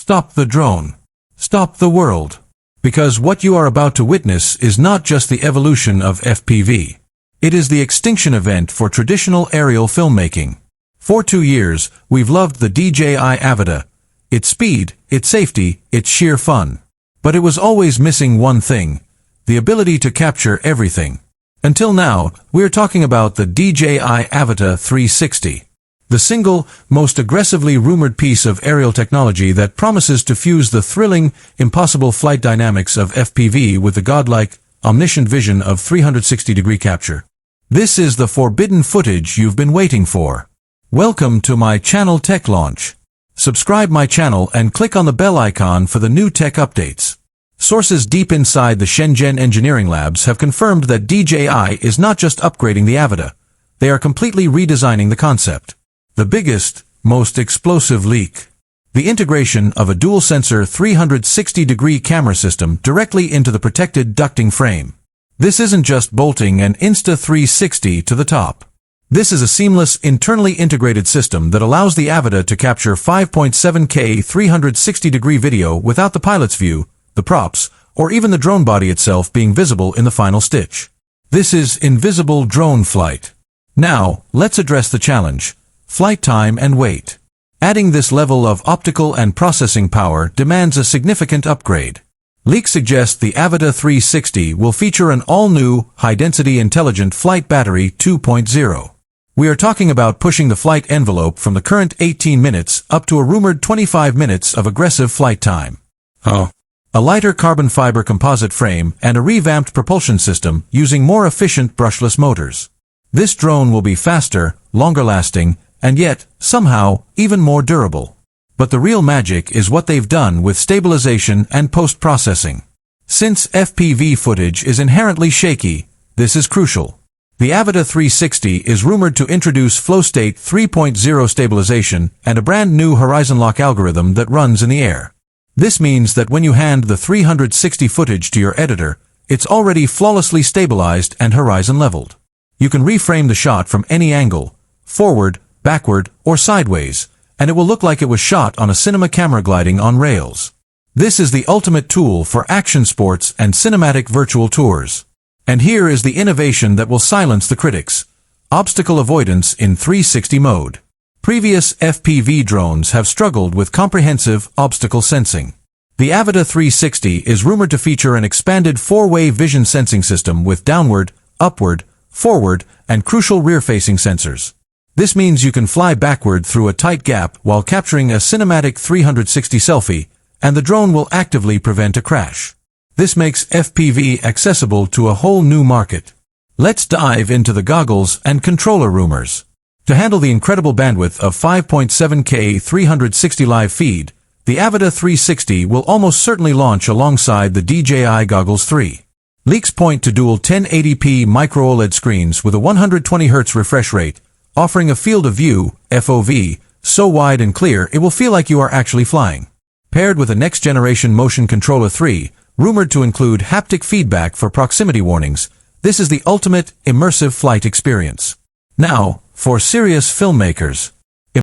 Stop the drone. Stop the world. Because what you are about to witness is not just the evolution of FPV. It is the extinction event for traditional aerial filmmaking. For 2 years, we've loved the DJI Avata. Its speed, its safety, its sheer fun. But it was always missing one thing: the ability to capture everything. Until now, we're talking about the DJI Avata 360. The single, most aggressively rumored piece of aerial technology that promises to fuse the thrilling, impossible flight dynamics of FPV with the godlike, omniscient vision of 360-degree capture. This is the forbidden footage you've been waiting for. Welcome to my channel Tech Launch. Subscribe my channel and click on the bell icon for the new tech updates. Sources deep inside the Shenzhen engineering labs have confirmed that DJI is not just upgrading the Avata. They are completely redesigning the concept. The biggest, most explosive leak. The integration of a dual-sensor 360-degree camera system directly into the protected ducting frame. This isn't just bolting an Insta360 to the top. This is a seamless, internally integrated system that allows the Avata to capture 5.7K 360-degree video without the pilot's view, the props, or even the drone body itself being visible in the final stitch. This is invisible drone flight. Now, let's address the challenge: flight time and weight. Adding this level of optical and processing power demands a significant upgrade. Leaks suggest the Avata 360 will feature an all-new, high-density intelligent flight battery 2.0. We are talking about pushing the flight envelope from the current 18 minutes up to a rumored 25 minutes of aggressive flight time. A lighter carbon fiber composite frame and a revamped propulsion system using more efficient brushless motors. This drone will be faster, longer-lasting, and yet, somehow, even more durable. But the real magic is what they've done with stabilization and post-processing. Since FPV footage is inherently shaky, this is crucial. The Avata 360 is rumored to introduce Flow State 3.0 stabilization and a brand new horizon lock algorithm that runs in the air. This means that when you hand the 360 footage to your editor, it's already flawlessly stabilized and horizon leveled. You can reframe the shot from any angle, forward, backward, or sideways, and it will look like it was shot on a cinema camera gliding on rails. This is the ultimate tool for action sports and cinematic virtual tours. And here is the innovation that will silence the critics: obstacle avoidance in 360 mode. Previous FPV drones have struggled with comprehensive obstacle sensing. The Avata 360 is rumored to feature an expanded 4-way vision sensing system with downward, upward, forward, and crucial rear-facing sensors. This means you can fly backward through a tight gap while capturing a cinematic 360 selfie, and the drone will actively prevent a crash. This makes FPV accessible to a whole new market. Let's dive into the goggles and controller rumors. To handle the incredible bandwidth of 5.7K 360 live feed, the Avata 360 will almost certainly launch alongside the DJI Goggles 3. Leaks point to dual 1080p micro-OLED screens with a 120Hz refresh rate, offering a field of view, FOV, so wide and clear it will feel like you are actually flying. Paired with a next-generation motion controller 3, rumored to include haptic feedback for proximity warnings, this is the ultimate immersive flight experience. Now, for serious filmmakers.